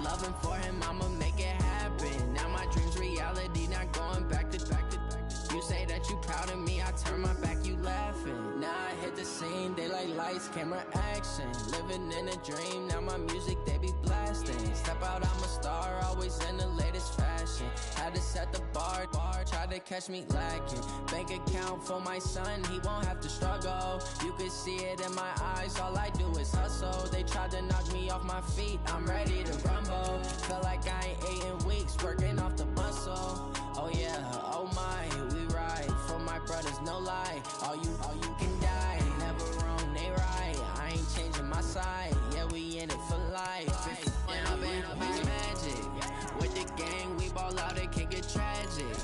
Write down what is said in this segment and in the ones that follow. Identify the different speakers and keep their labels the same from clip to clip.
Speaker 1: loving for him, I'ma make it happen. Now my dream's reality, not going back to. You say that you proud of me, I turn my back, you laughing. Now I hit the scene, they like lights, camera, action. Living in a dream, now my music, they be blasting. Step out, I'm a star, always in the latest fashion. Had to set the bar, try to catch me lacking. Bank account for my son, he won't have to struggle. You can see it in my eyes, all I do is hustle. They tried to knock me off my feet, I'm ready to rumble. Feel like I ain't ate in weeks, working off the muscle. Oh yeah, oh my, we ride for my brothers, no lie. All you can die, never wrong, they right. I ain't changing my side, yeah, we in it for life. If up is magic. With the gang, we ball out, it can get tragic.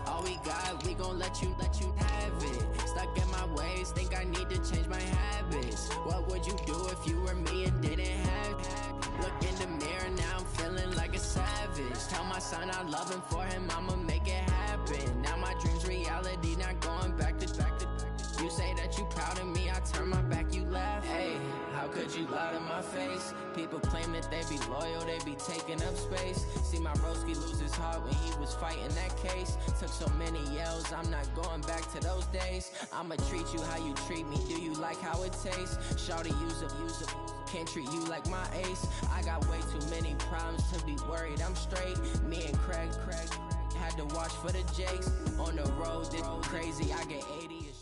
Speaker 1: All we got, we gon' let you have it. Stuck in my ways, think I need to change my habits. What would you do if you were me and didn't have it? Look in the mirror, now I'm feeling like a savage. Tell my son I love him, for him I'ma make it happen. Now my dream's reality, not going back to. You say that you proud of me, I turn my back, you laugh. Hey, how could you lie to my face? People claim that they be loyal, they be taking up space. See my broski lose his heart when he was fighting that case. Took so many yells, I'm not going back to those days. I'ma treat you how you treat me, do you like how it tastes? Shawty, use up, can't treat you like my ace. I got way too many problems to be worried, I'm straight. Me and Craig had to watch for the Jakes. On the road, this crazy, I get 80 a shot.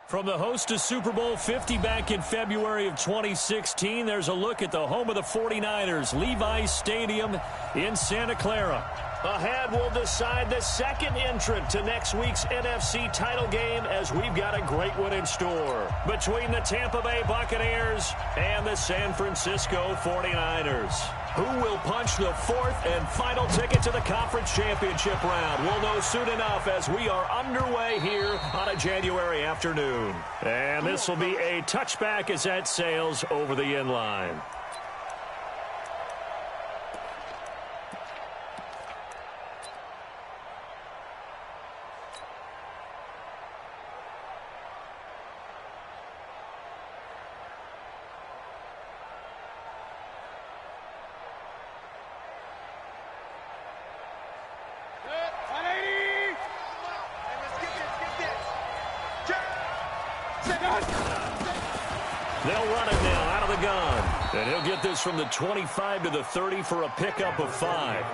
Speaker 2: From the host to Super Bowl 50 back in February of 2016, there's a look at the home of the 49ers, Levi's Stadium in Santa Clara. Ahead, we'll decide the second entrant to next week's NFC title game, as we've got a great one in store between the Tampa Bay Buccaneers and the San Francisco 49ers. Who will punch the fourth and final ticket to the conference championship round? We'll know soon enough as we are underway here on a January afternoon. And this will be a touchback as that sails over the end line. They'll run it now out of the gun. And he'll get this from the 25 to the 30 for a pickup of 5.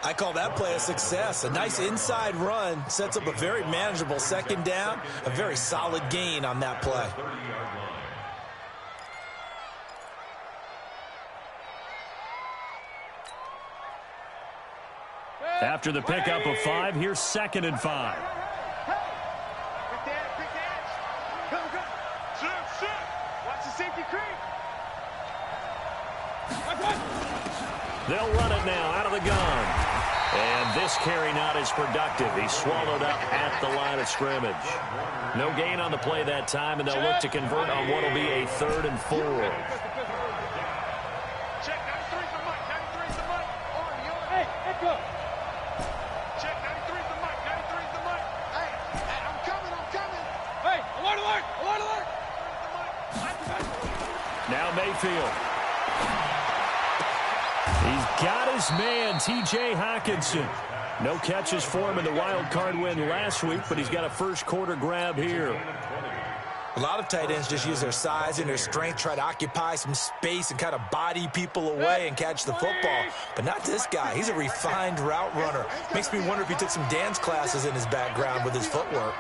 Speaker 3: I call that play a success. A nice inside run sets up a very manageable second down. A very solid gain on that play.
Speaker 2: After the pickup of 5, here's 2nd and 5. They'll run it now out of the gun. And this carry not as productive. He's swallowed up at the line of scrimmage. No gain on the play that time, and they'll look to convert on what will be a 3rd and 4.
Speaker 4: Check 93's the mic. 93's the mic. Hey, let's go. Check 93's the mic. 93's the mic. Hey, I'm coming. Hey, alert.
Speaker 2: Now Mayfield. He's got his man, T.J. Hockenson. No catches for him in the wild card win last week, but he's got a first quarter grab here.
Speaker 3: A lot of tight ends just use their size and their strength, try to occupy some space and kind of body people away and catch the football. But not this guy. He's a refined route runner. Makes me wonder if he took some dance classes in his background with his footwork.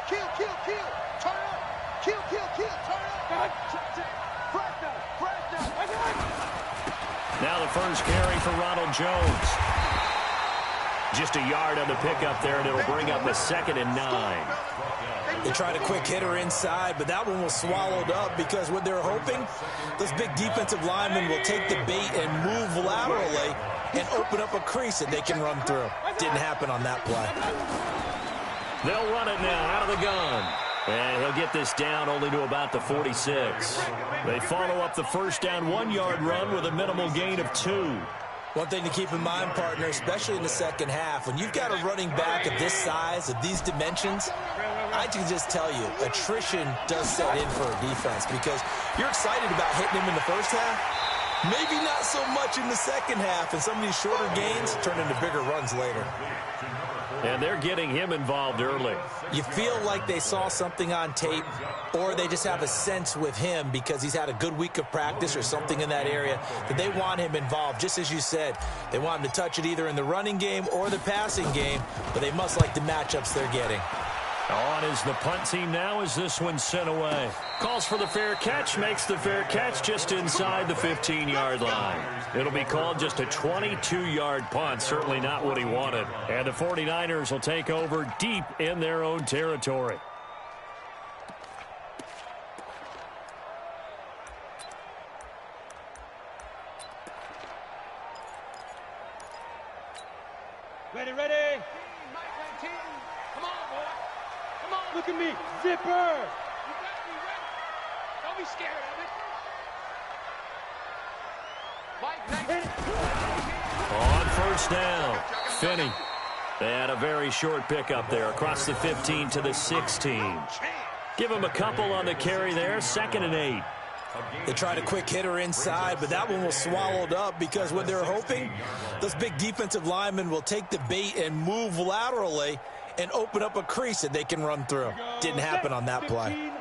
Speaker 4: Kill. Turn up. Kill. Turn up.
Speaker 2: Now the first carry for Ronald Jones. Just a yard on the pickup there, and it'll bring up a 2nd and 9.
Speaker 3: They tried a quick hitter inside, but that one was swallowed up because what they're hoping, those big defensive linemen will take the bait and move laterally and open up a crease that they can run through. Didn't happen on that play.
Speaker 2: They'll run it now out of the gun. And he'll get this down only to about the 46. They follow up the first down 1-yard run with a minimal gain of 2.
Speaker 3: One thing to keep in mind, partner, especially in the second half, when you've got a running back of this size, of these dimensions, I can just tell you, attrition does set in for a defense because you're excited about hitting him in the first half. Maybe not so much in the second half, and some of these shorter gains turn into bigger runs later.
Speaker 2: And they're getting him involved early.
Speaker 3: You feel like they saw something on tape, or they just have a sense with him because he's had a good week of practice or something in that area that they want him involved. Just as you said, they want him to touch it either in the running game or the passing game, but they must like the matchups they're getting.
Speaker 2: On is the punt team now as this one's sent away. Calls for the fair catch, makes the fair catch just inside the 15-yard line. It'll be called just a 22-yard punt, certainly not what he wanted. And the 49ers will take over deep in their own territory.
Speaker 4: Ready, ready. Come on, boy. Come on. Look at me. Zipper. You got me ready. Don't be scared of it.
Speaker 2: On first down, Finney. They had a very short pickup there across the 15 to the 16. Give him a couple on the carry there, 2nd and 8.
Speaker 3: They tried a quick hitter inside, but that one was swallowed up because what they're hoping, those big defensive linemen will take the bait and move laterally and open up a crease that they can run through. Didn't happen on that play.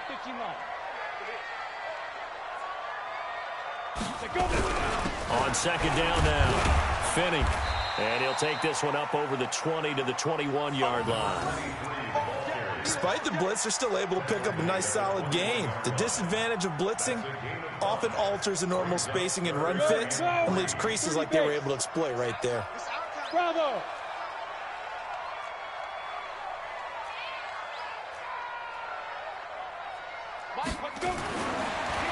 Speaker 4: 15 line.
Speaker 2: On 2nd down now, Finney. And he'll take this one up over the 20 to the 21-yard line.
Speaker 3: Despite the blitz, they're still able to pick up a nice solid gain. The disadvantage of blitzing often alters the normal spacing and run fits and leaves creases like they were able to exploit right there.
Speaker 4: Bravo.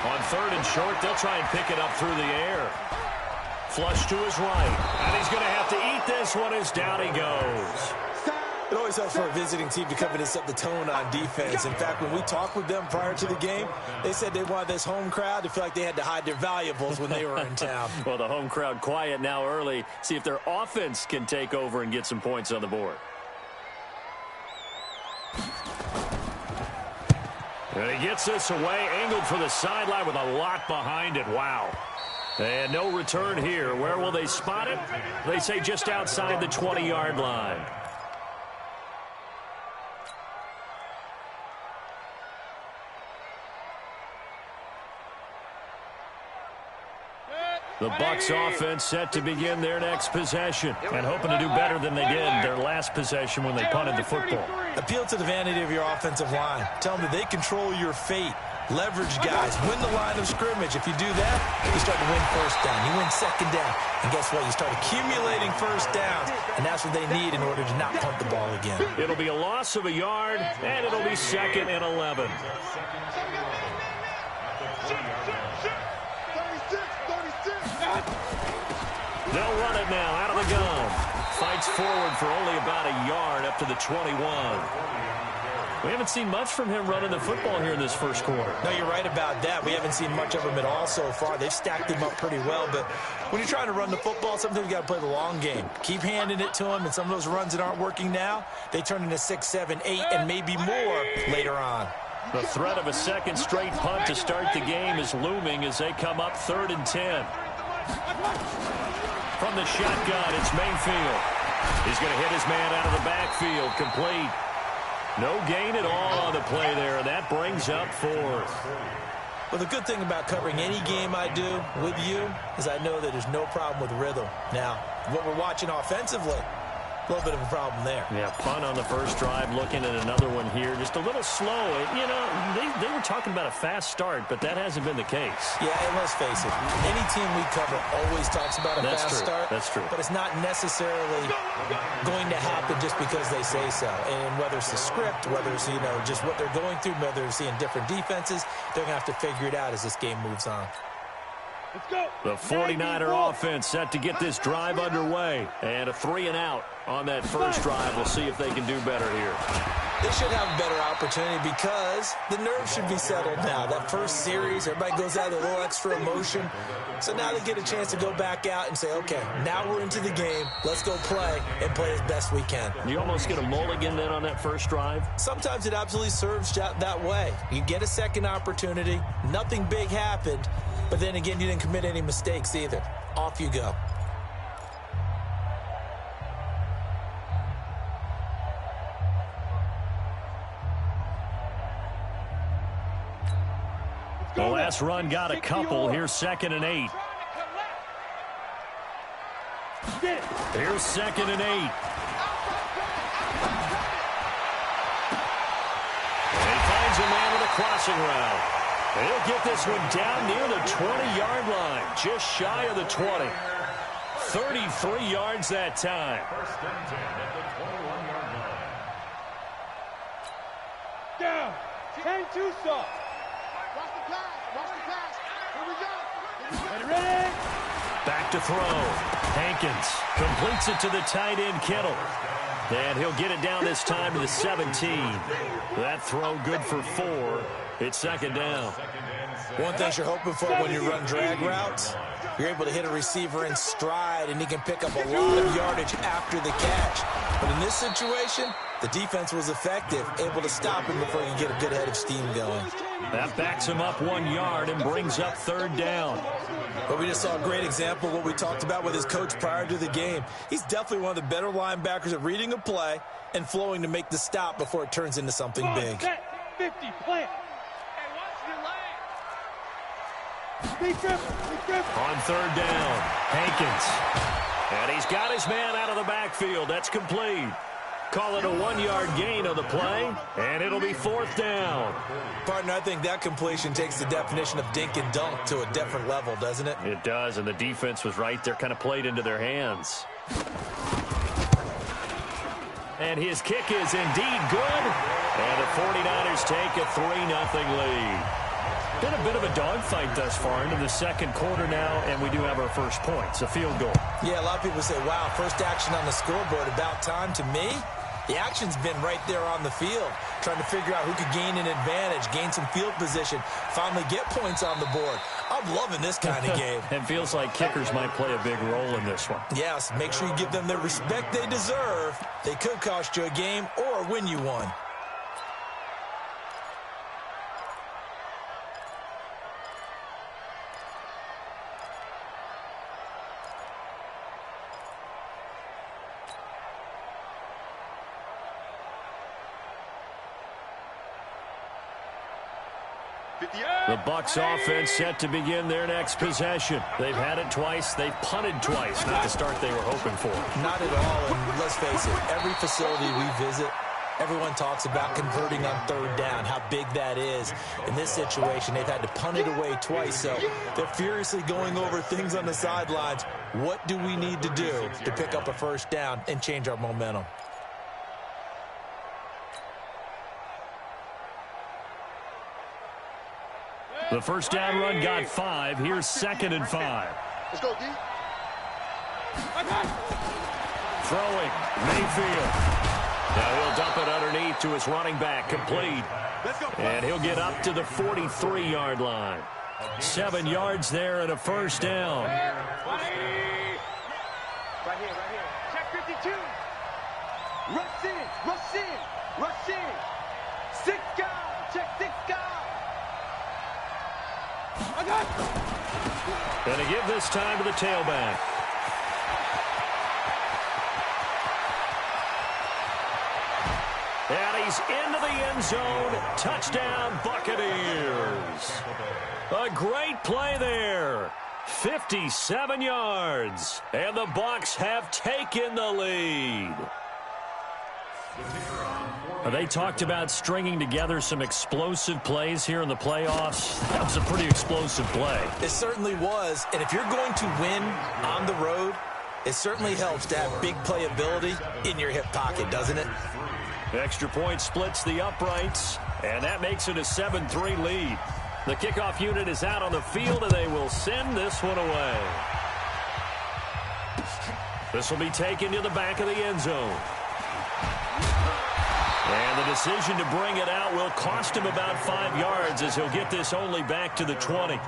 Speaker 2: On 3rd and short, they'll try and pick it up through the air. Flush to his right. And he's going to have to eat this one as down he goes.
Speaker 3: It always helps for a visiting team to come in and set the tone on defense. In fact, when we talked with them prior to the game, they said they wanted this home crowd to feel like they had to hide their valuables when they were in town.
Speaker 2: Well, the home crowd quiet now early. See if their offense can take over and get some points on the board. And he gets this away, angled for the sideline with a lot behind it. Wow. And no return here. Where will they spot it? They say just outside the 20-yard line. The Bucs offense set to begin their next possession and hoping to do better than they did their last possession when they punted the football.
Speaker 3: Appeal to the vanity of your offensive line. Tell them that they control your fate. Leverage guys. Win the line of scrimmage. If you do that, you start to win first down. You win 2nd down. And guess what? You start accumulating first downs, and that's what they need in order to not punt the ball again.
Speaker 2: It'll be a loss of a yard, and it'll be 2nd and 11. They'll run it now out of the gun. Fights forward for only about a yard up to the 21. We haven't seen much from him running the football here in this first quarter.
Speaker 3: No, you're right about that. We haven't seen much of him at all so far. They've stacked him up pretty well, but when you're trying to run the football, sometimes you got to play the long game. Keep handing it to him, and some of those runs that aren't working now, they turn into 6, 7, 8, and maybe more later on.
Speaker 2: The threat of a second straight punt to start the game is looming as they come up 3rd and 10. From the shotgun, it's Mayfield. He's going to hit his man out of the backfield, complete. No gain at all on the play there. That brings up 4th.
Speaker 3: Well, the good thing about covering any game I do with you is I know that there's no problem with rhythm. Now, what we're watching offensively, a little bit of a problem there.
Speaker 2: Yeah, punt on the first drive, looking at another one here. Just a little slow. You know, they were talking about a fast start, but that hasn't been the case.
Speaker 3: Yeah, and let's face it, any team we cover always talks about a fast start.
Speaker 2: That's true.
Speaker 3: But it's not necessarily going to happen just because they say so. And whether it's the script, whether it's, you know, just what they're going through, whether they're seeing different defenses, they're going to have to figure it out as this game moves on.
Speaker 2: The 49er offense set to get this drive underway. And a 3 and out on that first drive. We'll see if they can do better here.
Speaker 3: They should have a better opportunity because the nerves should be settled now. That first series, everybody goes out with a little extra emotion. So now they get a chance to go back out and say, okay, now we're into the game. Let's go play and play as best we can.
Speaker 2: You almost get a mulligan then on that first drive?
Speaker 3: Sometimes it absolutely serves that way. You get a second opportunity. Nothing big happened. But then again, you didn't commit any mistakes either. Off you go.
Speaker 2: The last run got a couple. Here's 2nd and 8. Here's 2nd and 8. And he finds a man with a crossing route. He'll get this one down near the 20-yard line, just shy of the 20. 33 yards that time.
Speaker 4: Down. 10-2 soft. Watch the pass. Watch the pass. Here we go. Ready?
Speaker 2: Back to throw. Hankins completes it to the tight end, Kittle. And he'll get it down this time to the 17. That throw good for 4. It's 2nd down.
Speaker 3: One thing you're hoping for when you run drag routes, you're able to hit a receiver in stride, and he can pick up a lot of yardage after the catch. But in this situation, the defense was effective, able to stop him before you get a good head of steam going.
Speaker 2: That backs him up 1 yard and brings up 3rd down.
Speaker 3: But we just saw a great example of what we talked about with his coach prior to the game. He's definitely one of the better linebackers at reading a play and flowing to make the stop before it turns into something big.
Speaker 4: 50, plant.
Speaker 2: On 3rd down, Hankins. And he's got his man out of the backfield. That's complete. Call it a 1-yard gain on the play, and it'll be 4th down.
Speaker 3: Partner, I think that completion takes the definition of dink and dunk to a different level, doesn't it?
Speaker 2: It does, and the defense was right there, kind of played into their hands. And his kick is indeed good, and the 49ers take a 3-0 lead. Been a bit of a dogfight thus far into the 2nd quarter now, and we do have our first points, a field goal.
Speaker 3: Yeah, a lot of people say, wow, first action on the scoreboard, about time. To me, the action's been right there on the field, trying to figure out who could gain an advantage, gain some field position, finally get points on the board. I'm loving this kind of game.
Speaker 2: It feels like kickers might play a big role in this one.
Speaker 3: Yes, make sure you give them the respect they deserve. They could cost you a game or win you one.
Speaker 2: The Bucs offense set to begin their next possession. They've had it twice. They've punted twice. Not the start they were hoping for.
Speaker 3: Not at all. And let's face it, every facility we visit, everyone talks about converting on 3rd down, how big that is. In this situation, they've had to punt it away twice, so they're furiously going over things on the sidelines. What do we need to do to pick up a 1st down and change our momentum?
Speaker 2: The 1st down run got 5. Here's 2nd and 5.
Speaker 4: Let's go, D.
Speaker 2: Throwing, Mayfield. Now he'll dump it underneath to his running back, complete. And he'll get up to the 43-yard line. 7 yards there and a 1st down.
Speaker 4: Right here. Check 52. Rush in, rush in, rush in. 6 guys, check 6 guys.
Speaker 2: Going to give this time to the tailback. And he's into the end zone. Touchdown, Buccaneers. A great play there. 57 yards. And the Bucs have taken the lead. They talked about stringing together some explosive plays here in the playoffs. That was a pretty explosive play.
Speaker 3: It certainly was. And if you're going to win on the road, it certainly helps to have big playability in your hip pocket, doesn't it?
Speaker 2: Extra point splits the uprights, and that makes it a 7-3 lead. The kickoff unit is out on the field, and they will send this one away. This will be taken to the back of the end zone. And the decision to bring it out will cost him about 5 yards as he'll get this only back to the 20.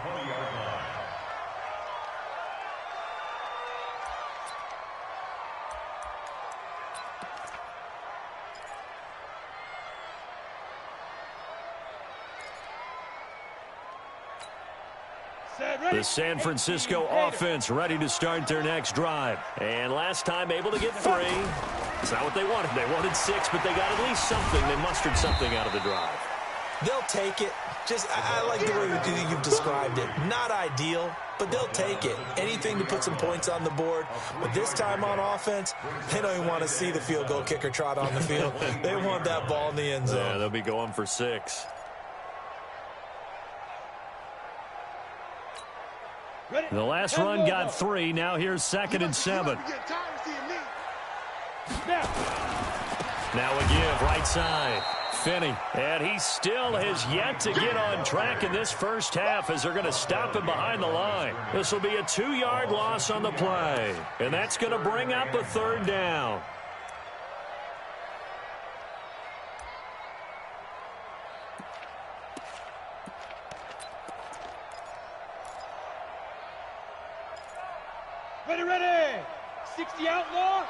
Speaker 2: The San Francisco offense ready to start their next drive. And last time able to get 3. It's not what they wanted. They wanted 6, but they got at least something. They mustered something out of the drive.
Speaker 3: They'll take it. I like the way you've described it. Not ideal, but they'll take it. Anything to put some points on the board. But this time on offense, they don't even want to see the field goal kicker trot on the field. They want that ball in the end zone.
Speaker 2: Yeah, they'll be going for 6. The last run got 3. Now here's 2nd and 7. Now a give, right side. Finney. And he still has yet to get on track in this first half as they're going to stop him behind the line. This will be a 2-yard loss on the play. And that's going to bring up a 3rd down.
Speaker 4: Ready. 60 outlaw.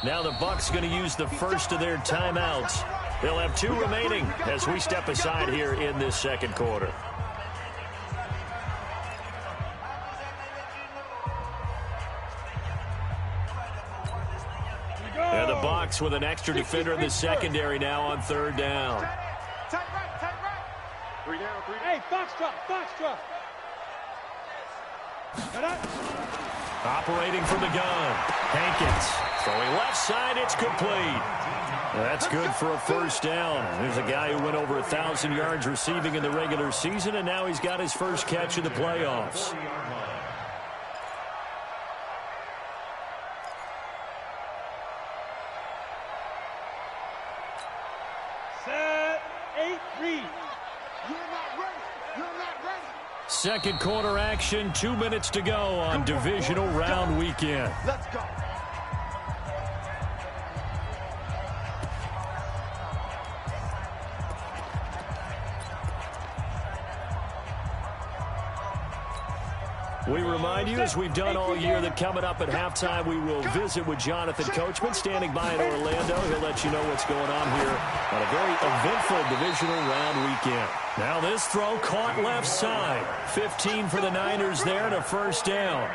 Speaker 2: Now the Bucs going to use the first of their timeouts. They'll have 2 remaining as we step aside here in this second quarter. And the Bucs with an extra defender in the secondary now on 3rd down.
Speaker 4: Tight right. 3 down. Hey, Foxtrot.
Speaker 2: Operating from the gun. Hankins throwing left side. It's complete. That's good for a 1st down. There's a guy who went over 1,000 yards receiving in the regular season, and now he's got his first catch in the playoffs.
Speaker 4: Set, 8, read. You're not ready.
Speaker 2: Second quarter action, 2 minutes to go on divisional round weekend.
Speaker 4: Let's go.
Speaker 2: We remind you, as we've done all year, that coming up at halftime, we will visit with Jonathan Coachman, standing by in Orlando. He'll let you know what's going on here on a very eventful divisional round weekend. Now this throw caught left side. 15 for the Niners there and a 1st down.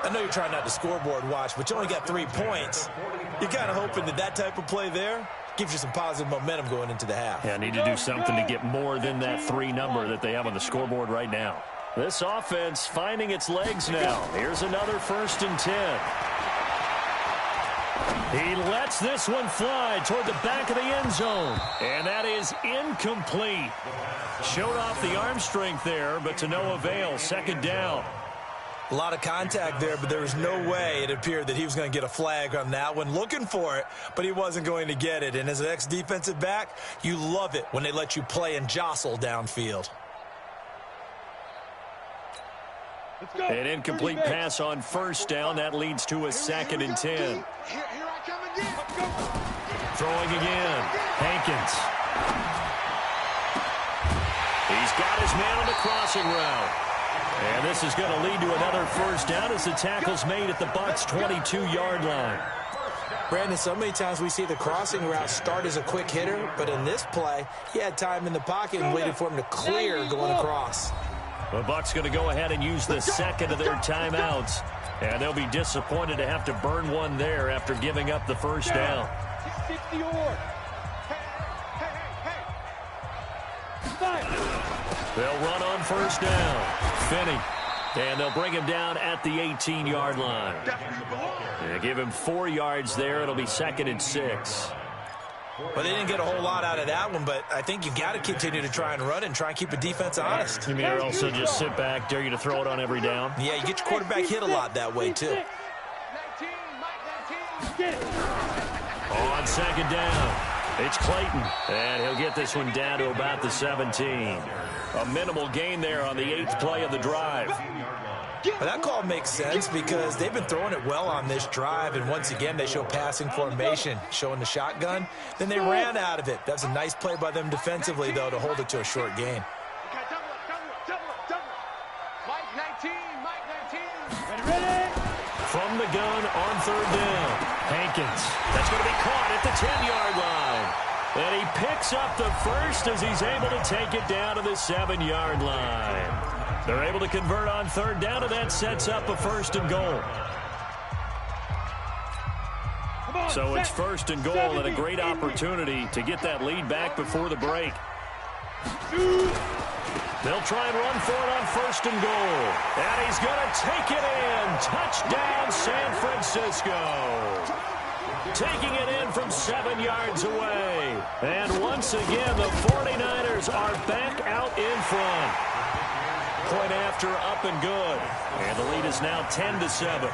Speaker 3: I know you're trying not to scoreboard watch, but you only got 3 points. You're kind of hoping that type of play there gives you some positive momentum going into the half.
Speaker 2: Yeah, need to do something to get more than that 3 number that they have on the scoreboard right now. This offense finding its legs now. Here's another 1st and 10. He lets this one fly toward the back of the end zone. And that is incomplete. Showed off the arm strength there, but to no avail. 2nd down.
Speaker 3: A lot of contact there, but there was no way it appeared that he was going to get a flag on that one. Looking for it, but he wasn't going to get it. And as an ex-defensive back, you love it when they let you play and jostle downfield.
Speaker 2: An incomplete pass on 1st down. That leads to a 2nd and 10.
Speaker 4: Here I come again.
Speaker 2: Throwing again. Hankins. He's got his man on the crossing route. And this is going to lead to another 1st down as the tackle's made at the Bucs' 22-yard line.
Speaker 3: Brandon, so many times we see the crossing route start as a quick hitter, but in this play, he had time in the pocket and waited for him to clear going across.
Speaker 2: The Bucs going to go ahead and use the 2nd of their timeouts. And they'll be disappointed to have to burn one there after giving up the 1st down.
Speaker 4: 60 or.
Speaker 2: They'll run on 1st down. Finney. And they'll bring him down at the 18-yard line. They give him 4 yards there. It'll be 2nd and 6.
Speaker 3: Well, they didn't get a whole lot out of that one, but I think you've got to continue to try and run and try and keep a defense honest.
Speaker 2: You mean or also just sit back, dare you to throw it on every down?
Speaker 3: Yeah, you get your quarterback hit a lot that way, too.
Speaker 2: On 2nd down, it's Clayton, and he'll get this one down to about the 17. A minimal gain there on the 8th play of the drive.
Speaker 3: Well, that call makes sense because they've been throwing it well on this drive, and once again they show passing formation, showing the shotgun. Then they ran out of it. That's a nice play by them defensively, though, to hold it to a short gain.
Speaker 2: From the gun on third down, Hankins. That's going to be caught at the 10-yard line. And he picks up the first as he's able to take it down to the 7-yard line. They're able to convert on third down, and that sets up a first and goal. So it's first and goal and a great opportunity to get that lead back before the break. They'll try and run for it on first and goal. And he's going to take it in. Touchdown, San Francisco. Taking it in from 7 yards away. And once again, the 49ers are back out in front. Point after, up and good. And the lead is now 10-7.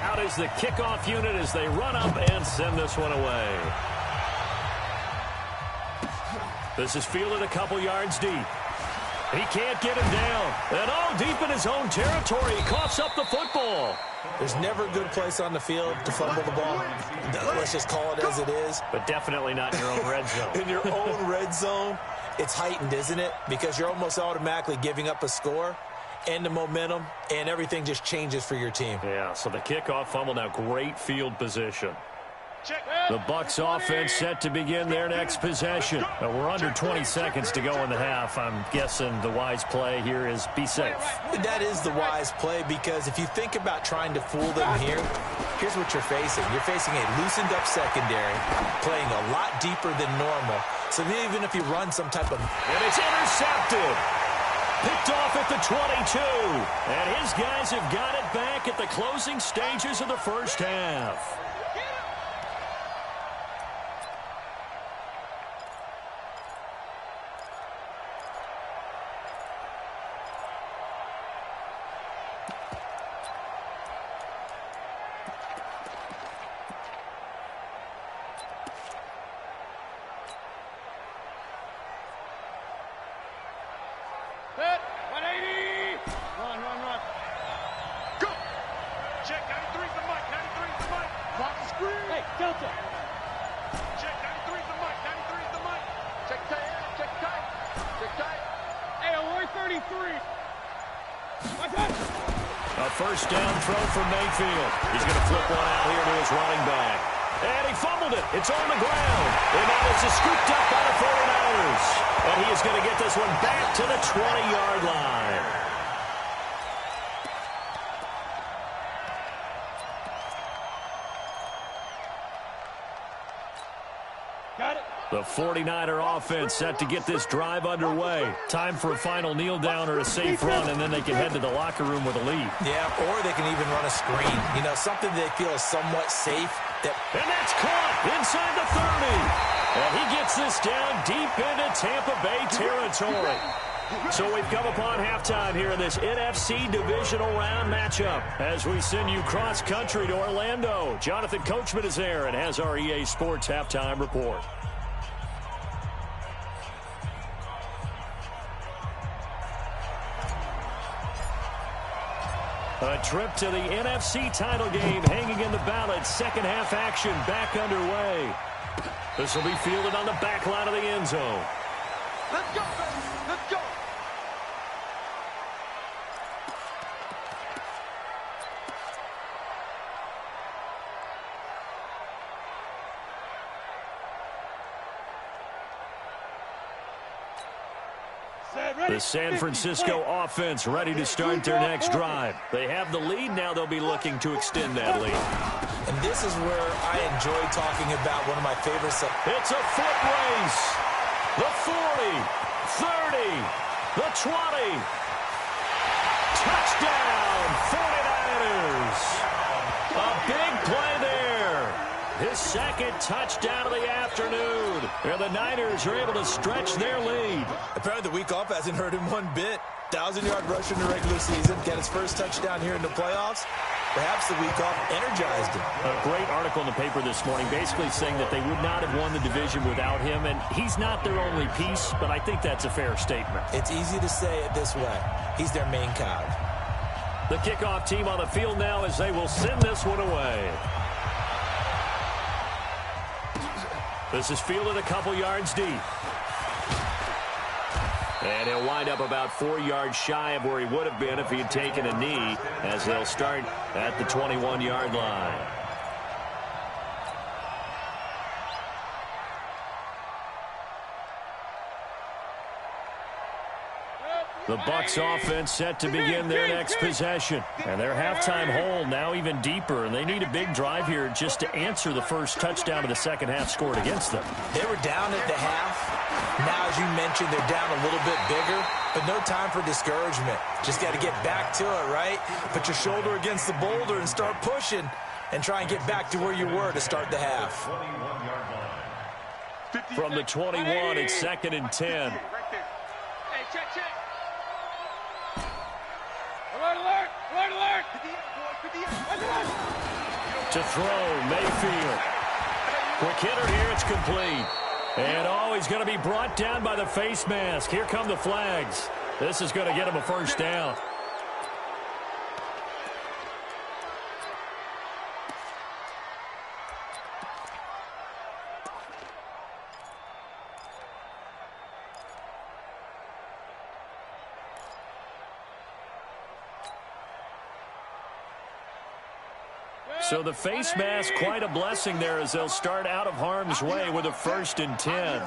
Speaker 2: Out is the kickoff unit as they run up and send this one away. This is fielded a couple yards deep. He can't get him down. And all deep in his own territory, he coughs up the football.
Speaker 3: There's never a good place on the field to fumble the ball. Let's just call it as it is.
Speaker 2: But definitely not in your own red zone.
Speaker 3: In your own red zone, it's heightened, isn't it? Because you're almost automatically giving up a score and the momentum, and everything just changes for your team.
Speaker 2: Yeah, so the kickoff fumble, now great field position. The Bucs offense set to begin their next possession. Now, we're under 20 seconds to go in the half. I'm guessing the wise play here is be safe.
Speaker 3: That is the wise play, because if you think about trying to fool them here, here's what you're facing. You're facing a loosened up secondary, playing a lot deeper than normal. So even if you run some type of...
Speaker 2: And it's intercepted. Picked off at the 22. And his guys have got it back at the closing stages of the first half. A first down throw for Mayfield. He's going to flip one out here to his running back. And he fumbled it. It's on the ground. And now it's scooped up by the 49ers. And he is going to get this one back to the 20-yard line.
Speaker 4: Got it.
Speaker 2: The 49er offense set to get this drive underway. Time for a final kneel down or a safe run, and then they can head to the locker room with a lead.
Speaker 3: Yeah, or they can even run a screen. You know, something they feel is somewhat safe.
Speaker 2: And that's caught inside the 30. And he gets this down deep into Tampa Bay territory. So we've come upon halftime here in this NFC divisional round matchup as we send you cross-country to Orlando. Jonathan Coachman is there and has our EA Sports halftime report. A trip to the NFC title game hanging in the balance. Second half action back underway. This will be fielded on the back line of the end zone.
Speaker 4: Let's go, baby. Let's go.
Speaker 2: The San Francisco offense ready to start their next drive. They have the lead. Now they'll be looking to extend that lead.
Speaker 3: And this is where I enjoy talking about one of my favorite stuff.
Speaker 2: It's a foot race. The 40, 30, the 20. Touchdown, 49ers. A big play there. His second touchdown of the afternoon. And the Niners are able to stretch their lead.
Speaker 3: Apparently the week off hasn't hurt him one bit. 1,000-yard rush in the regular season. Got his first touchdown here in the playoffs. Perhaps the week off energized him.
Speaker 2: A great article in the paper this morning basically saying that they would not have won the division without him, and he's not their only piece, but I think that's a fair statement.
Speaker 3: It's easy to say it this way. He's their main cog.
Speaker 2: The kickoff team on the field now as they will send this one away. This is fielded a couple yards deep. And he'll wind up about 4 yards shy of where he would have been if he had taken a knee, as they'll start at the 21-yard line. The Bucs offense set to begin their next possession. And their halftime hole now even deeper. And they need a big drive here just to answer the first touchdown of the second half scored against them.
Speaker 3: They were down at the half. Now, as you mentioned, they're down a little bit bigger. But no time for discouragement. Just got to get back to it, right? Put your shoulder against the boulder and start pushing. And try and get back to where you were to start the half.
Speaker 2: From the 21, it's 2nd and 10.
Speaker 4: Hey, check, check. Alert, alert, alert, alert.
Speaker 2: To throw, Mayfield. Quick hitter here, it's complete. And he's going to be brought down by the face mask. Here come the flags. This is going to get him a first down. So the face mask, quite a blessing there as they'll start out of harm's way with a 1st and 10.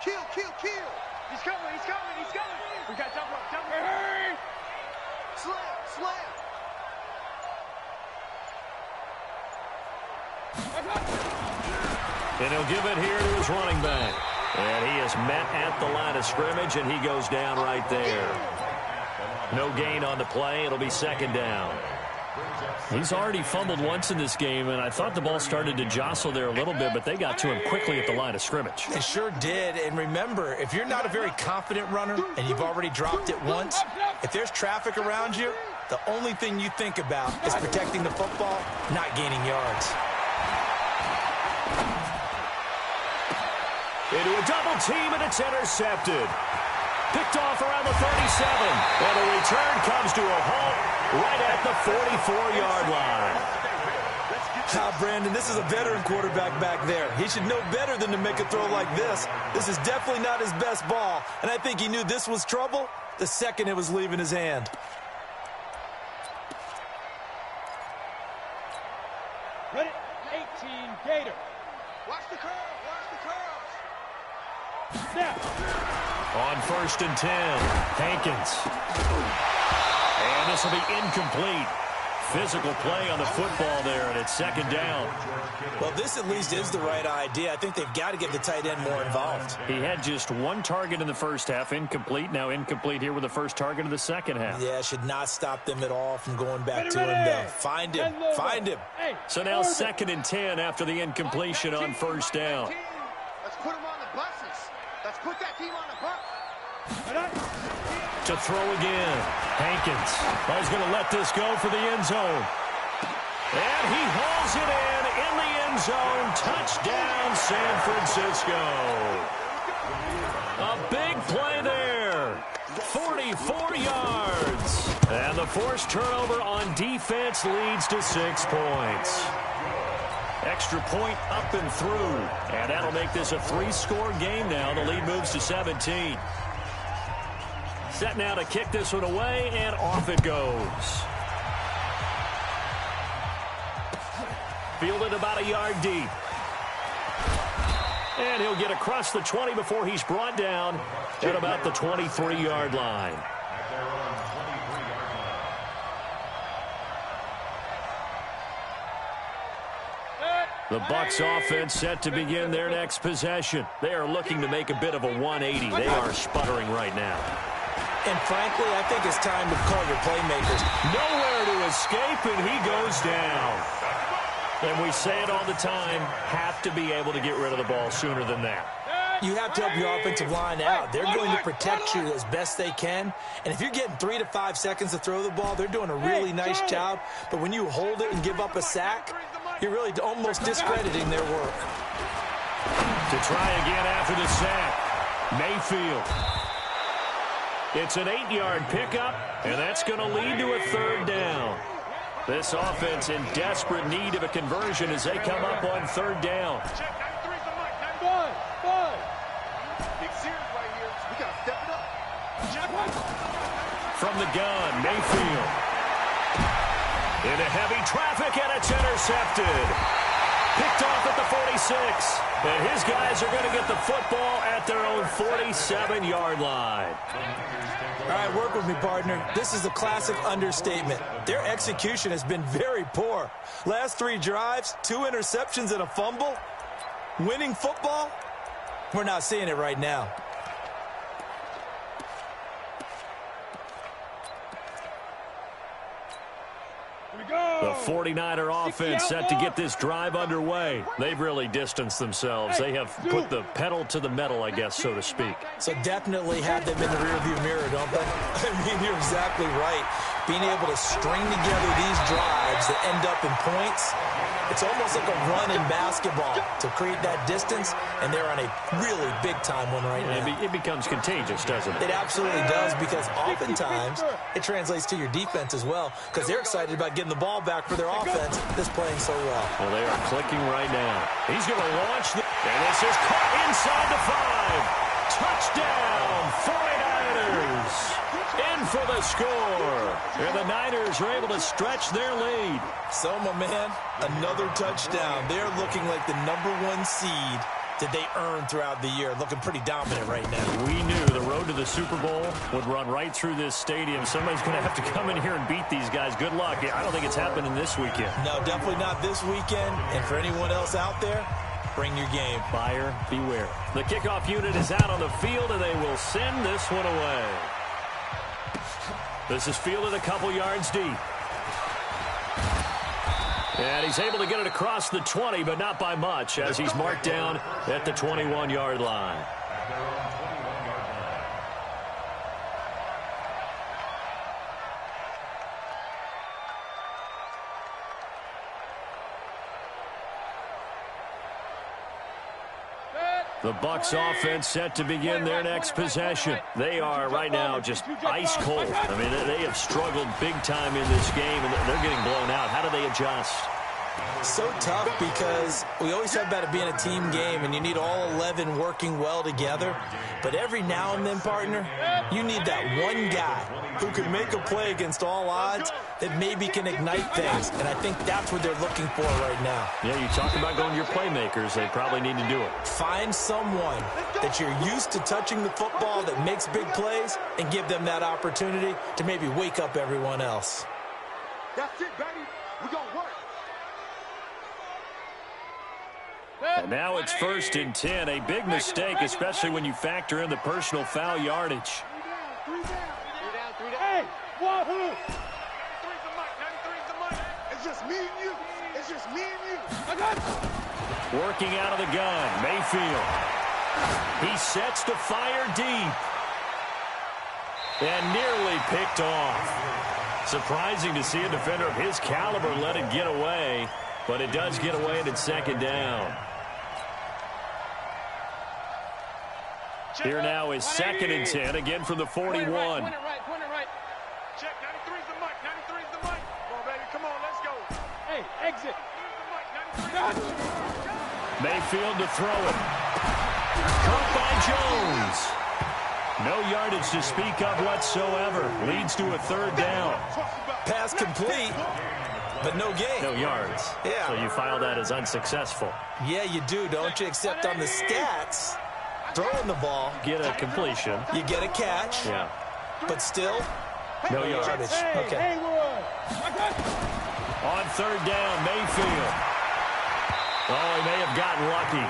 Speaker 4: Kill, kill, kill. He's coming, he's coming, he's coming. We got jump rope, jump rope. Hey! Slam, slam.
Speaker 2: And he'll give it here to his running back. And he is met at the line of scrimmage, and he goes down right there. No gain on the play. It'll be 2nd down. He's already fumbled once in this game, and I thought the ball started to jostle there a little bit, but they got to him quickly at the line of scrimmage.
Speaker 3: They sure did, and remember, if you're not a very confident runner and you've already dropped it once, if there's traffic around you, the only thing you think about is protecting the football, not gaining yards.
Speaker 2: Into a double team, and it's intercepted. Picked off around the 37, and the return comes to a halt right at the 44-yard line.
Speaker 3: Now, Brandon, this is a veteran quarterback back there. He should know better than to make a throw like this. This is definitely not his best ball, and I think he knew this was trouble the second it was leaving his hand.
Speaker 4: Ready? 18, Gator. Watch the curl, watch the curls. Snap.
Speaker 2: On 1st and 10, Hankins. And this will be incomplete. Physical play on the football there, and it's 2nd down.
Speaker 3: Well, this at least is the right idea. I think they've got to get the tight end more involved.
Speaker 2: He had just 1 target in the first half, incomplete. Now incomplete here with the first target of the second half.
Speaker 3: Yeah, should not stop them at all from going back to him, though. Find him, find him.
Speaker 2: So now 2nd and 10 after the incompletion on 1st down.
Speaker 4: Let's put him on the buses. Let's put that team on the bus.
Speaker 2: To throw again, Hankins. He's going to let this go for the end zone. And he hauls it in the end zone. Touchdown, San Francisco. A big play there. 44 yards. And the forced turnover on defense leads to 6 points. Extra point up and through. And that'll make this a 3-score game now. The lead moves to 17. Set now to kick this one away, and off it goes. Fielded about a yard deep. And he'll get across the 20 before he's brought down at about the 23-yard line. The Bucs offense set to begin their next possession. They are looking to make a bit of a 180. They are sputtering right now.
Speaker 3: And frankly, I think it's time to call your playmakers.
Speaker 2: Nowhere to escape, and he goes down. And we say it all the time, have to be able to get rid of the ball sooner than that.
Speaker 3: You have to help your offensive line out. They're going to protect you as best they can. And if you're getting 3 to 5 seconds to throw the ball, they're doing a really nice job. But when you hold it and give up a sack, you're really almost discrediting their work.
Speaker 2: To try again after the sack, Mayfield. It's an 8-yard pickup, and that's going to lead to a 3rd down. This offense in desperate need of a conversion as they come up on 3rd down. From the gun, Mayfield. Into heavy traffic, and it's intercepted. Picked off at the 46. And his guys are going to get the football at their own 47-yard line.
Speaker 3: All right, work with me, partner. This is a classic understatement. Their execution has been very poor. Last 3 drives, 2 interceptions and a fumble. Winning football? We're not seeing it right now.
Speaker 2: The 49er offense set to get this drive underway. They've really distanced themselves. They have put the pedal to the metal, I guess, so to speak.
Speaker 3: So definitely have them in the rearview mirror, don't they? I mean, you're exactly right. Being able to string together these drives that end up in points, it's almost like a run in basketball to create that distance, and they're on a really big-time one right now.
Speaker 2: It becomes contagious, doesn't it?
Speaker 3: It absolutely does, because oftentimes it translates to your defense as well, because they're excited about getting the ball back for their offense that's playing so well.
Speaker 2: Well, they are clicking right now. He's going to launch, and this is caught inside the 5. Touchdown, 49ers. In for the score. And the Niners are able to stretch their lead.
Speaker 3: So, my man, another touchdown. They're looking like the #1 seed that they earned throughout the year. Looking pretty dominant right now.
Speaker 2: We knew the road to the Super Bowl would run right through this stadium. Somebody's going to have to come in here and beat these guys. Good luck. I don't think it's happening this weekend.
Speaker 3: No, definitely not this weekend. And for anyone else out there, bring your game.
Speaker 2: Buyer beware. The kickoff unit is out on the field, and they will send this one away. This is fielded a couple yards deep. And he's able to get it across the 20, but not by much, as he's marked down at the 21-yard line. The Bucs offense set to begin their next possession. They are right now just ice cold. I mean, they have struggled big time in this game, and they're getting blown out. How do they adjust?
Speaker 3: So tough, because we always talk about it being a team game, and you need all 11 working well together. But every now and then, partner, you need that one guy who can make a play against all odds that maybe can ignite things. And I think that's what they're looking for right now.
Speaker 2: Yeah, you talk about going to your playmakers. They probably need to do it.
Speaker 3: Find someone that you're used to touching the football that makes big plays and give them that opportunity to maybe wake up everyone else.
Speaker 4: That's it, baby. We're going to work.
Speaker 2: And now it's 1st and 10. A big mistake, especially when you factor in the personal foul yardage.
Speaker 4: Three down. Hey, wahoo! 93's the mic. 93's the mic. It's just me and you. It's just me and you. I got it.
Speaker 2: Working out of the gun, Mayfield. He sets to fire deep. And nearly picked off. Surprising to see a defender of his caliber let it get away. But it does get away, and it's 2nd down. Here now is 2nd and 10, again from the 41.
Speaker 4: Point it right. Check, 93's the mic. 93's the mic. Come on, baby. Come on, let's go. Hey, exit. 93's the mic.
Speaker 2: Mayfield to throw it. Caught by Jones. No yardage to speak of whatsoever. Leads to a 3rd down.
Speaker 3: Pass complete, but no gain.
Speaker 2: No yards.
Speaker 3: Yeah.
Speaker 2: So you file that as unsuccessful.
Speaker 3: Yeah, you do, don't you? Except on the stats, throwing the ball,
Speaker 2: Get a completion.
Speaker 3: you get a catch,
Speaker 2: Yeah.
Speaker 3: but still,
Speaker 2: No yardage.
Speaker 3: Okay.
Speaker 2: On 3rd down, Mayfield. Oh, he may have gotten lucky.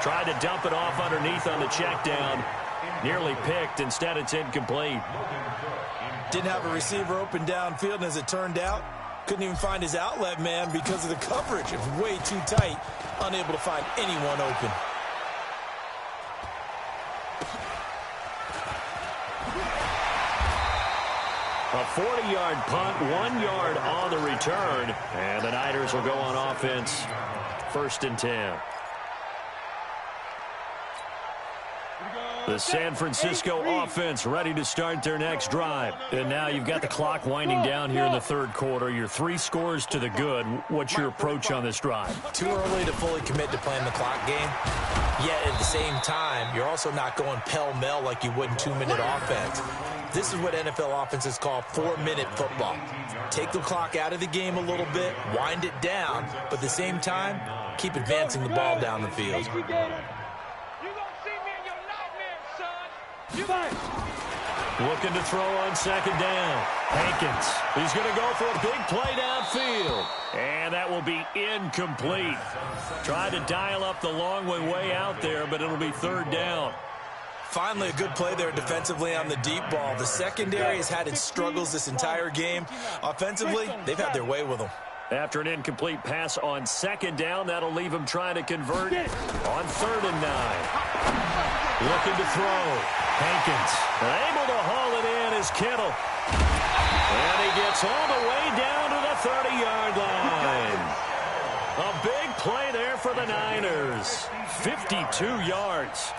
Speaker 2: Tried to dump it off underneath on the check down. Nearly picked. Instead, it's incomplete.
Speaker 3: Didn't have a receiver open downfield, and as it turned out, couldn't even find his outlet man because of the coverage. It was way too tight, unable to find anyone open.
Speaker 2: A 40-yard punt, 1 yard on the return. And the Niners will go on offense, 1st and 10. The San Francisco offense ready to start their next drive. And now you've got the clock winding down here in the 3rd quarter. You're 3 scores to the good. What's your approach on this drive?
Speaker 3: Too early to fully commit to playing the clock game. Yet at the same time, you're also not going pell-mell like you would in 2-minute offense. This is what NFL offenses call 4-minute football. Take the clock out of the game a little bit, wind it down, but at the same time, keep advancing the ball down the field.
Speaker 2: Looking to throw on 2nd down. Hankins. He's going to go for a big play downfield. And that will be incomplete. Tried to dial up the long way out there, but it'll be 3rd down.
Speaker 3: Finally, a good play there defensively on the deep ball. The secondary has had its struggles this entire game. Offensively, they've had their way with them.
Speaker 2: After an incomplete pass on 2nd down, that'll leave him trying to convert on 3rd and 9. Looking to throw. Hankins able to haul it in is Kittle. And he gets all the way down to the 30-yard line. A big play there for the Niners. 52 yards.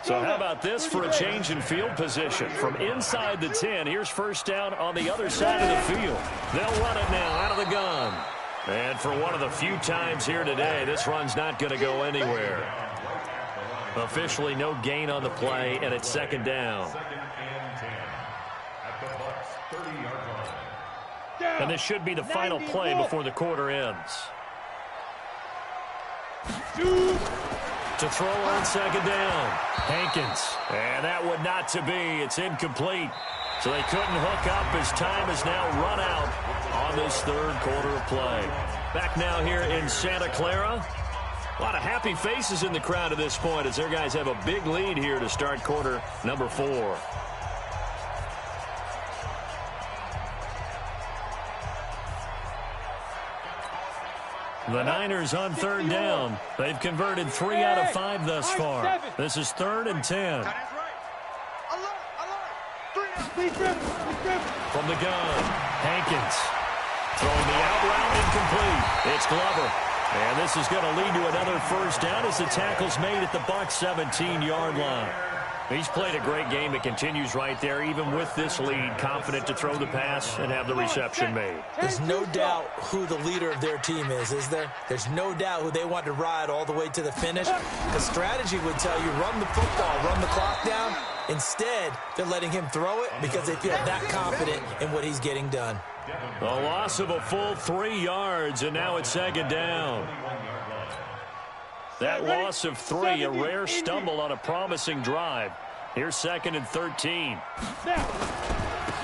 Speaker 2: So how about this for a change in field position? From inside the 10, here's 1st down on the other side of the field. They'll run it now out of the gun. And for one of the few times here today, this run's not going to go anywhere. Officially no gain on the play, and it's 2nd down. And this should be the final play before the quarter ends. To throw on 2nd down. Hankins. And that would not to be. It's incomplete. So they couldn't hook up as time has now run out on this 3rd quarter of play. Back now here in Santa Clara. A lot of happy faces in the crowd at this point as their guys have a big lead here to start quarter number 4. The Niners on 3rd down. They've converted 3 out of 5 thus far. This is 3rd and 10. From the gun, Hankins. Throwing the out route incomplete. It's Glover. And this is going to lead to another 1st down as the tackle's made at the Bucs 17-yard line. He's played a great game. It continues right there, even with this lead, confident to throw the pass and have the reception made.
Speaker 3: There's no doubt who the leader of their team is there? There's no doubt who they want to ride all the way to the finish. The strategy would tell you, run the football, run the clock down. Instead, they're letting him throw it because they feel that confident in what he's getting done.
Speaker 2: A loss of a full 3 yards, and now it's 2nd down. That loss of 3, a rare stumble on a promising drive. Here's 2nd and 13.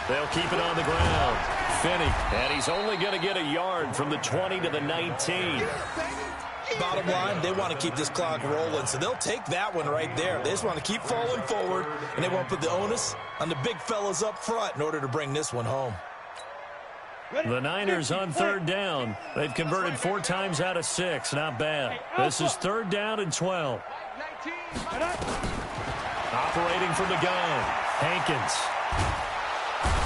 Speaker 2: They'll keep it on the ground. Finney, and he's only going to get a yard from the 20 to the 19.
Speaker 3: Bottom line, they want to keep this clock rolling, so they'll take that one right there. They just want to keep falling forward, and they want to put the onus on the big fellas up front in order to bring this one home.
Speaker 2: The Niners on 3rd down. They've converted 4 times out of 6. Not bad. This is 3rd down and 12. Operating from the gun. Hankins.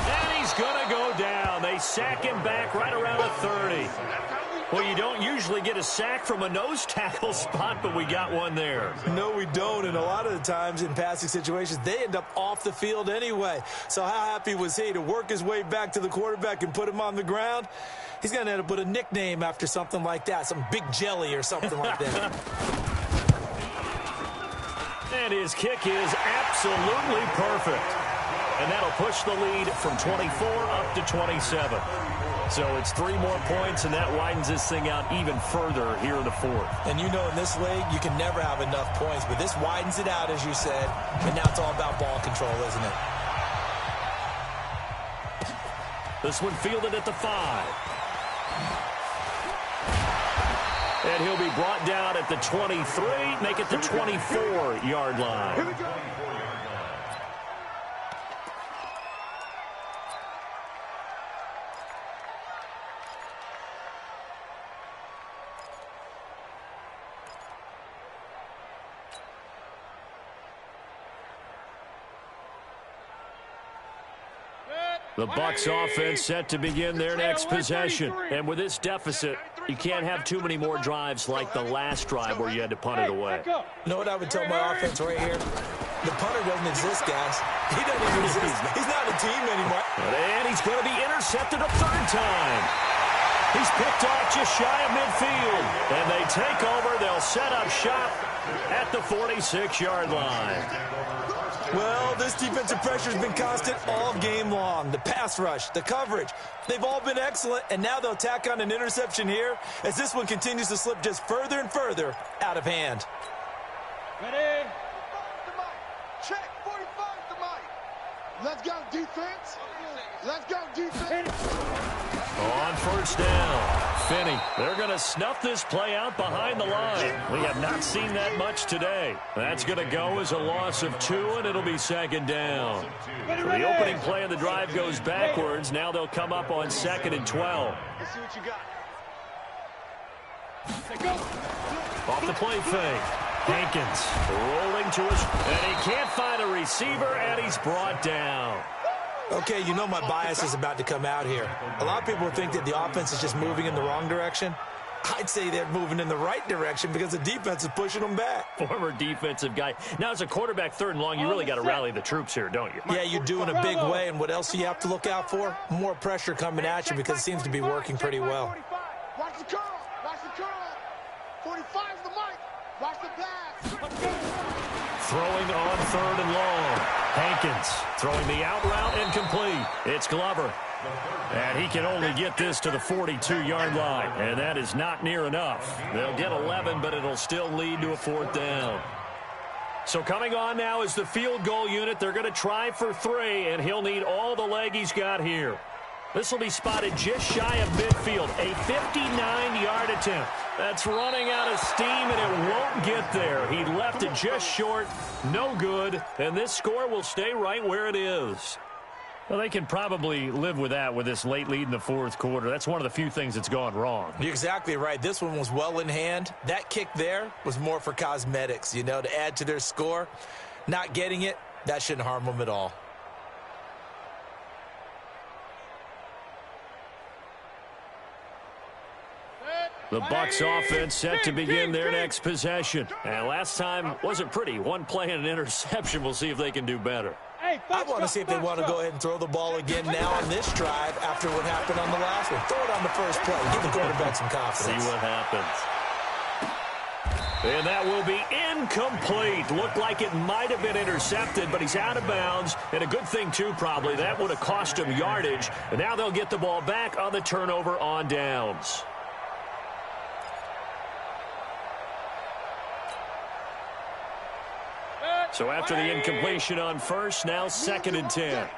Speaker 2: And he's going to go down. They sack him back right around the 30. Well, you don't usually get a sack from a nose tackle spot, but we got one there.
Speaker 3: No, we don't, and a lot of the times in passing situations, they end up off the field anyway. So how happy was he to work his way back to the quarterback and put him on the ground? He's going to end up with a nickname after something like that, some Big Jelly or something like that.
Speaker 2: And his kick is absolutely perfect. And that'll push the lead from 24 up to 27. So it's 3 more points, and that widens this thing out even further here in the 4th.
Speaker 3: And you know in this league, you can never have enough points, but this widens it out, as you said, and now it's all about ball control, isn't it?
Speaker 2: This one fielded at the 5. And he'll be brought down at the 23, make it the 24-yard line.
Speaker 4: Here we go.
Speaker 2: The Bucs offense set to begin their next possession. And with this deficit, you can't have too many more drives like the last drive where you had to punt it away.
Speaker 3: You know what I would tell my offense right here? The punter doesn't exist, guys. He doesn't even exist. He's not a team anymore.
Speaker 2: And he's going to be intercepted a third time. He's picked off just shy of midfield. And they take over. They'll set up shop at the 46-yard line.
Speaker 3: Well, this defensive pressure has been constant all game long. The pass rush, the coverage, they've all been excellent, and now they'll tack on an interception here as this one continues to slip just further and further out of hand.
Speaker 4: Ready? Check, 45 to Mike. Let's go, defense. Let's go, defense.
Speaker 2: On first down, Finney. They're going to snuff this play out behind the line. We have not seen that much today. That's going to go as a loss of 2, and it'll be second down. So the opening play of the drive goes backwards. Now they'll come up on 2nd and 12.
Speaker 4: Let's see what you got.
Speaker 2: Off the play fake. Hankins rolling to his, and he can't find a receiver, and he's brought down.
Speaker 3: Okay, you know my bias is about to come out here. A lot of people think that the offense is just moving in the wrong direction. I'd say they're moving in the right direction because the defense is pushing them back.
Speaker 2: Former defensive guy. Now, as a quarterback, 3rd and long, you really got to rally the troops here, don't you?
Speaker 3: Yeah, you do in a big way, and what else do you have to look out for? More pressure coming at you because it seems to be working pretty well.
Speaker 4: Watch the curl. Watch the curl. 45's the mic. Watch the pass.
Speaker 2: Throwing on 3rd and long. Hankins throwing the out route incomplete. It's Glover. And he can only get this to the 42-yard line. And that is not near enough. They'll get 11, but it'll still lead to a 4th down. So coming on now is the field goal unit. They're going to try for 3, and he'll need all the leg he's got here. This will be spotted just shy of midfield. A 59-yard attempt. That's running out of steam, and it won't get there. He left it just short. No good. And this score will stay right where it is. Well, they can probably live with that with this late lead in the 4th quarter. That's one of the few things that's gone wrong.
Speaker 3: You're exactly right. This one was well in hand. That kick there was more for cosmetics, you know, to add to their score. Not getting it, that shouldn't harm them at all.
Speaker 2: The Bucs offense set to begin their next possession. And last time wasn't pretty. One play and an interception. We'll see if they can do better.
Speaker 3: I want to see if they want to go ahead and throw the ball again now on this drive after what happened on the last one. Throw it on the first play. Give the quarterback some confidence.
Speaker 2: See what happens. And that will be incomplete. Looked like it might have been intercepted, but he's out of bounds. And a good thing, too, probably. That would have cost him yardage. And now they'll get the ball back on the turnover on downs. So after the incompletion on first, now 2nd and 10.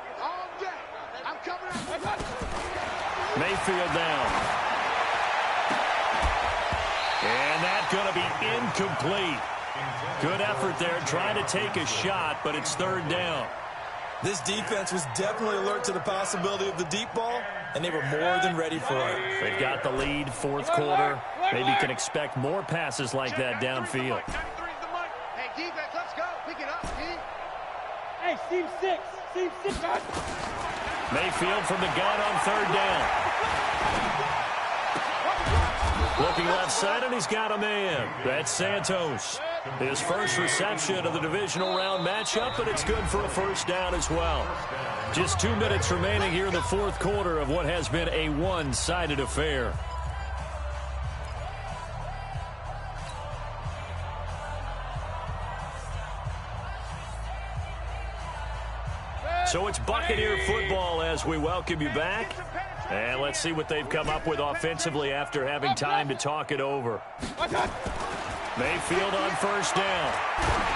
Speaker 2: Mayfield down. And that's going to be incomplete. Good effort there, trying to take a shot, but it's 3rd down.
Speaker 3: This defense was definitely alert to the possibility of the deep ball, and they were more than ready for it.
Speaker 2: They've got the lead, 4th quarter. Maybe you can expect more passes like that downfield.
Speaker 4: Defense, let's go. Pick it up, Steve.
Speaker 5: Hey, Steve 6. Steve 6.
Speaker 2: Mayfield from the gun on 3rd down. Looking left side, and he's got a man. That's Santos. His first reception of the divisional round matchup, but it's good for a 1st down as well. Just 2 minutes remaining here in the 4th quarter of what has been a one-sided affair. So it's Buccaneer football as we welcome you back. And let's see what they've come up with offensively after having time to talk it over. Mayfield on 1st down.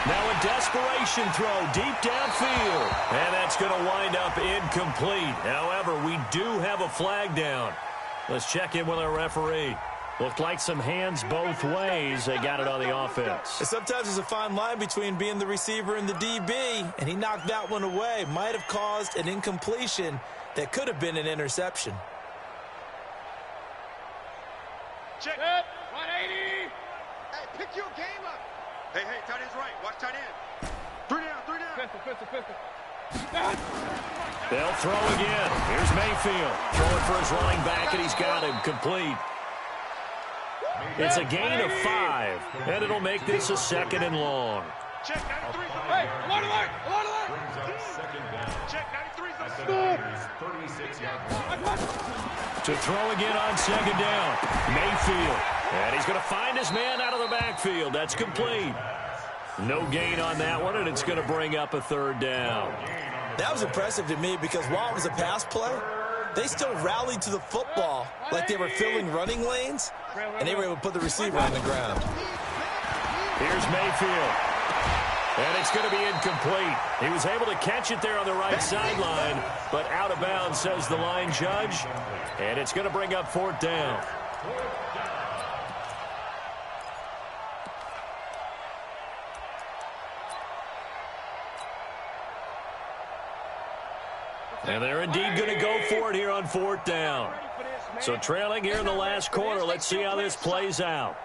Speaker 2: Now a desperation throw deep downfield. And that's going to wind up incomplete. However, we do have a flag down. Let's check in with our referee. Looked like some hands both ways. They got it on the offense.
Speaker 3: And sometimes there's a fine line between being the receiver and the DB, and he knocked that one away. Might have caused an incompletion that could have been an interception.
Speaker 4: Check. 180. Hey, pick your game up. Hey, tight end's right. Watch tight end. 3 down, 3 down. Pistol.
Speaker 2: They'll throw again. Here's Mayfield. Throwing for his running back, and he's got him complete. It's a gain of 5, and it'll make this a 2nd and long.
Speaker 4: Check 93. Hey, alert, alert, alert, alert. Check 93.
Speaker 2: To throw again on 2nd down. Mayfield. And he's going to find his man out of the backfield. That's complete. No gain on that one, and it's going to bring up a 3rd down.
Speaker 3: That was impressive to me because while it was a pass play, they still rallied to the football like they were filling running lanes, and they were able to put the receiver on the ground.
Speaker 2: Here's Mayfield. And it's going to be incomplete. He was able to catch it there on the right sideline, but out of bounds, says the line judge. And it's going to bring up 4th down. And they're indeed going to go for it here on 4th down. So trailing here in the last quarter. Let's see how this plays out.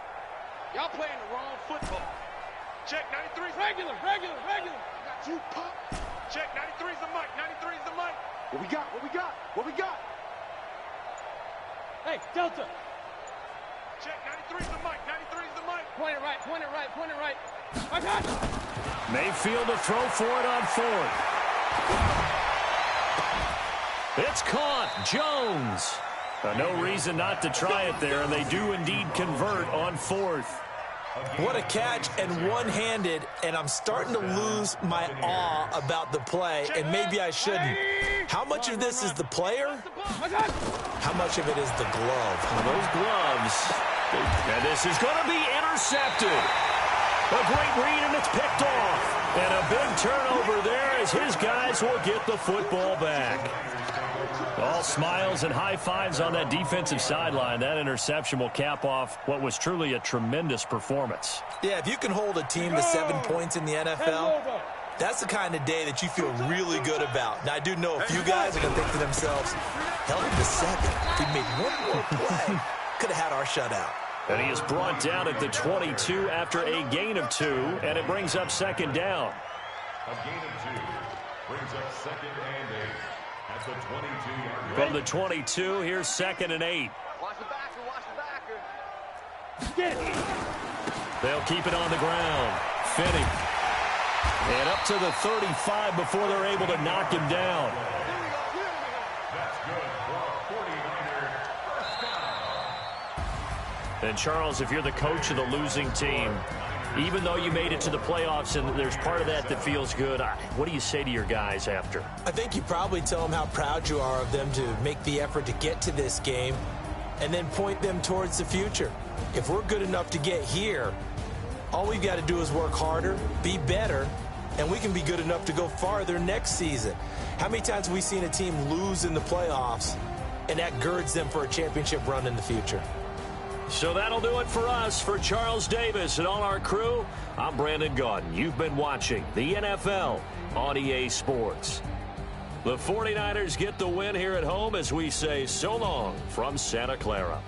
Speaker 4: Y'all playing the wrong football. Check 93. Regular. Got you, pup. Check 93's the mic. 93's the mic. What we got?
Speaker 5: Hey, Delta.
Speaker 4: Check 93's the mic. 93's the mic.
Speaker 5: Point it right. I got it.
Speaker 2: Mayfield to throw for it on 4th. It's caught. Jones. No reason not to try it there, and they do indeed convert on 4th.
Speaker 3: What a catch, and one-handed, and I'm starting to lose my awe about the play, and maybe I shouldn't. How much of this is the player? How much of it is the glove?
Speaker 2: Those gloves. And this is going to be intercepted. A great read, and it's picked off. And a big turnover there as his guys will get the football back. All smiles and high fives on that defensive sideline. That interception will cap off what was truly a tremendous performance.
Speaker 3: Yeah, if you can hold a team to 7 points in the NFL, that's the kind of day that you feel really good about. Now, I do know a few guys are going to think to themselves, held him to 7. We made one more play. Could have had our shutout.
Speaker 2: And he is brought down at the 22 after a gain of 2, and it brings up 2nd down.
Speaker 6: A gain of 2 brings up 2nd and 8 at the 22-yard line.
Speaker 2: From the 22, here's 2nd and 8.
Speaker 4: Watch the backer.
Speaker 5: Get it.
Speaker 2: They'll keep it on the ground. Finney. And up to the 35 before they're able to knock him down.
Speaker 6: That's good for a 49er first down.
Speaker 2: And Charles, if you're the coach of the losing team, even though you made it to the playoffs and there's part of that that feels good, what do you say to your guys after?
Speaker 3: I think you probably tell them how proud you are of them to make the effort to get to this game and then point them towards the future. If we're good enough to get here, all we've got to do is work harder, be better, and we can be good enough to go farther next season. How many times have we seen a team lose in the playoffs, and that girds them for a championship run in the future?
Speaker 2: So that'll do it for us. For Charles Davis and all our crew, I'm Brandon Gaudin. You've been watching the NFL on EA Sports. The 49ers get the win here at home as we say so long from Santa Clara.